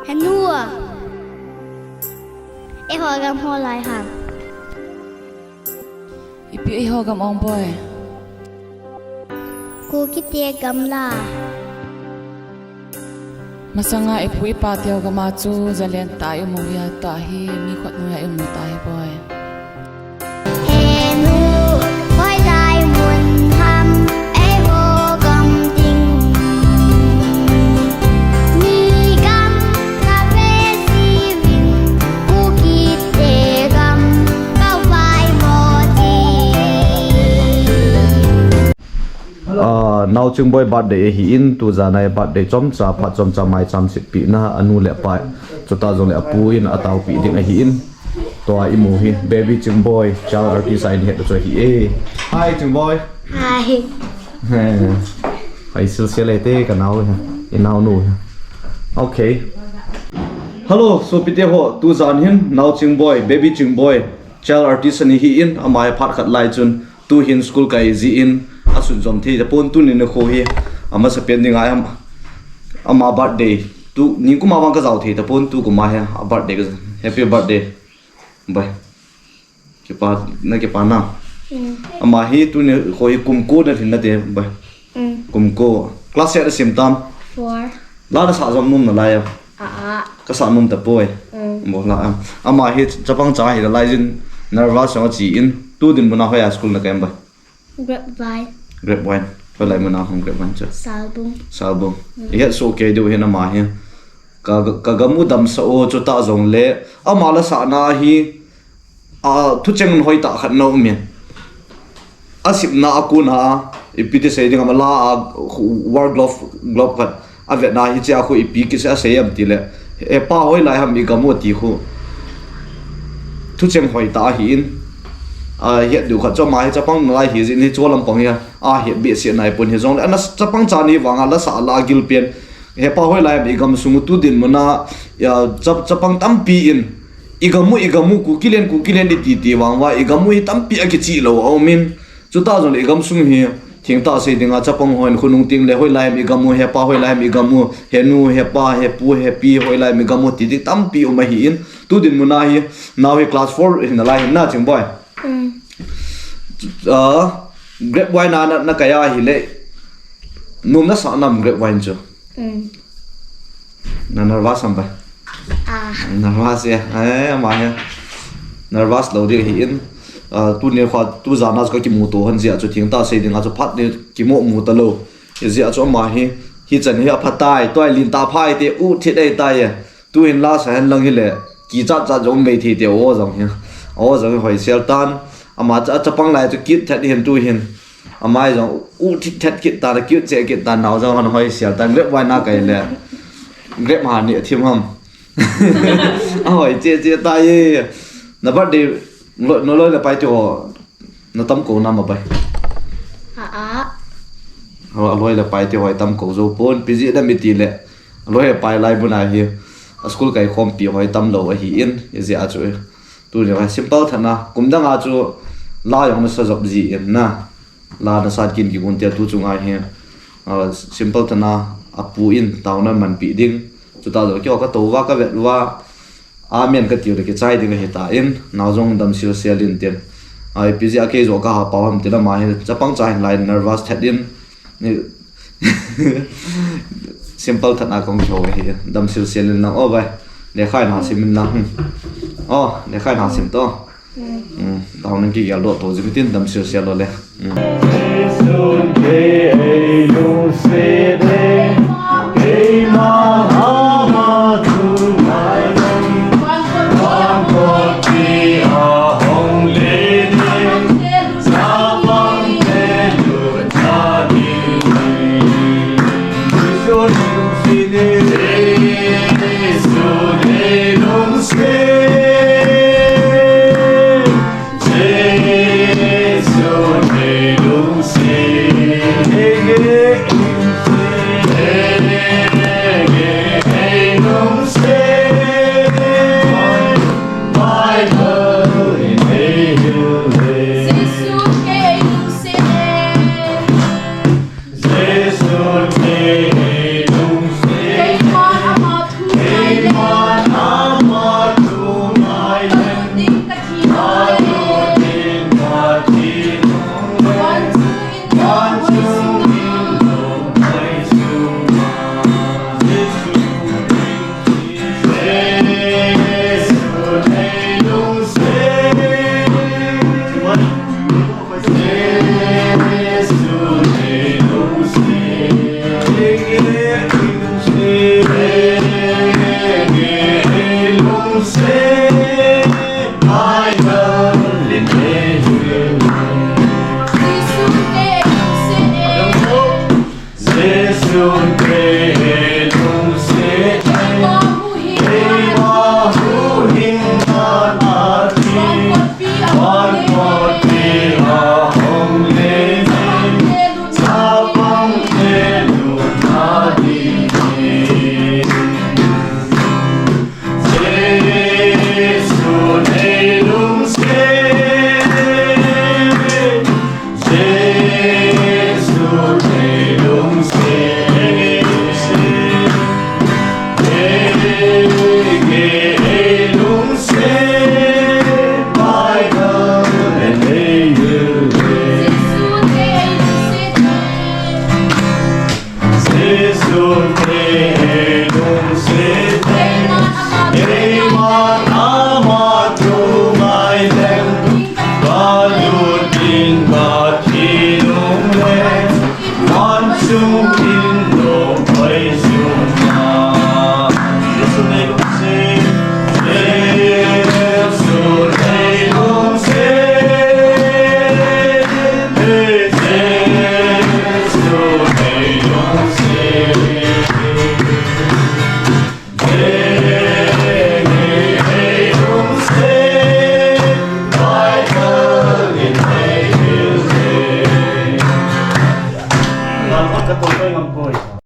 Hẹn nua em hỏi gam hoa lại hả Ipi ai ho gam ong boy cô kít tia gam la masanga ipu ipa teo gama chu zalian tayo mo ya ta hi mi khat nu ya em nu tai boy hẹn nu hỏi lại muốn ham em hồ gam tình mi gam cà phê si vinh cô kít tia gam cao vai mò chi now CHINGBOI birthday hi in tu za nai birthday chom cha pha chom cha mai cham sip pi na anu le pai chota jong le apu in ataw pi ding a hi in to a imu hi baby CHINGBOI child artist in he to hi e hi CHINGBOI hai phải silsile te ka naw ha inaw nu okay hello so pite ho tu zan hin now CHINGBOI baby CHINGBOI child artist ni hi in amai phat khat lai chun tu hin school kai ji in asun zom thi da pon tu ni na kho hi ama sa pen ding am ama birthday tu ning ku ma wang ka zaw thi da pon tu ku ma ha birthday ka happy birthday bye ke pa na ama hi tu ne kho hi kum ko na thin na te bye kum ko class at the same time 4 la da sa zom num na la ya ka sa num ta poi mo la ama hi chapang cha hi la lai jin nervous so chi in tu din buna hoya school na kem ba grapevine grapevine phải lại mình nào không grapevine chứ album hiện số cái điều hiện là mà hiện cả mu đầm sao cho ta dùng lệ mà là sao na hi thu chừng hồi ta khát nấu miền ship na aku na ipite say đi ngắm la war glove khát Việt na hi chỉ aku ipi cái sẽ say am ti lệ pa hồi lại ham cái mu ti khu thu chừng hồi ta hin hiện đủ khát cho mai cho băng lại hiện gì cho làm bằng ya hiện bị xiên này bún hiện giống là cho băng cha ni vàng là sa la gil pen he pa hoi lai bị gam sung tu din mana ya cho băng tam pi in igamu ku kilen đi ti vàng wa igamu tam pi a ki chi lo au min cho ta rồi igam sung hi thing ta sei dinga cho băng hoi khunung ting le hoi lai mi gamu he pa hoi lai mi gamu he nu he pa he pu he pi hoi lai mi gamu ti tam pi ma hi in tu din mana hi now he class 4 in la hi na CHINGBOI grapevine na kaya hile num na sa nam grapevine cho na nervous am ba nervous ya ma ya nervous lo de hi in tu ne kha tu za na ka ki mu to han zia cho thing ta sei ding a cho phat ne ki mu ta lo zia cho ma hi chan hi a phatai toy lin ta phai te u thi dei tai ya tu in la sa han lang hi le ki cha jong mei thi te o jong hi o jong hoi sel tan ama cha pang lai to kit that hin tu hin amai jong u thi that kit ta kit che kit ta naw jong han hoi sel tan grep wai na kai le grep ma ni thim ham hoi che ta ye na birthday no lo le pai to na tam ko na ma bai loi le pai te hoi tam ko zo pon piji da mi ti le loi pai lai bu na hi school kai khom pi hoi tam lo hi in ye a chu tu le simple thana kumda nga chu la yong na sa job ji na la na sa kin ki gun te tu chunga he simple thana apu in tauna man pi ding chu ta do kyo ka to wa ka vet wa amen ka tiu ke chai ding he ta in na jong dam sil sel in ten ai pi ja ke zo ka ha pawam te la ma he chapang chai lai nervous that in simple thana kong cho he dam sil sel in na o bai le khai na sim na le khai na sim to tao nên cái lo tổ chức tin đâm sửa lo le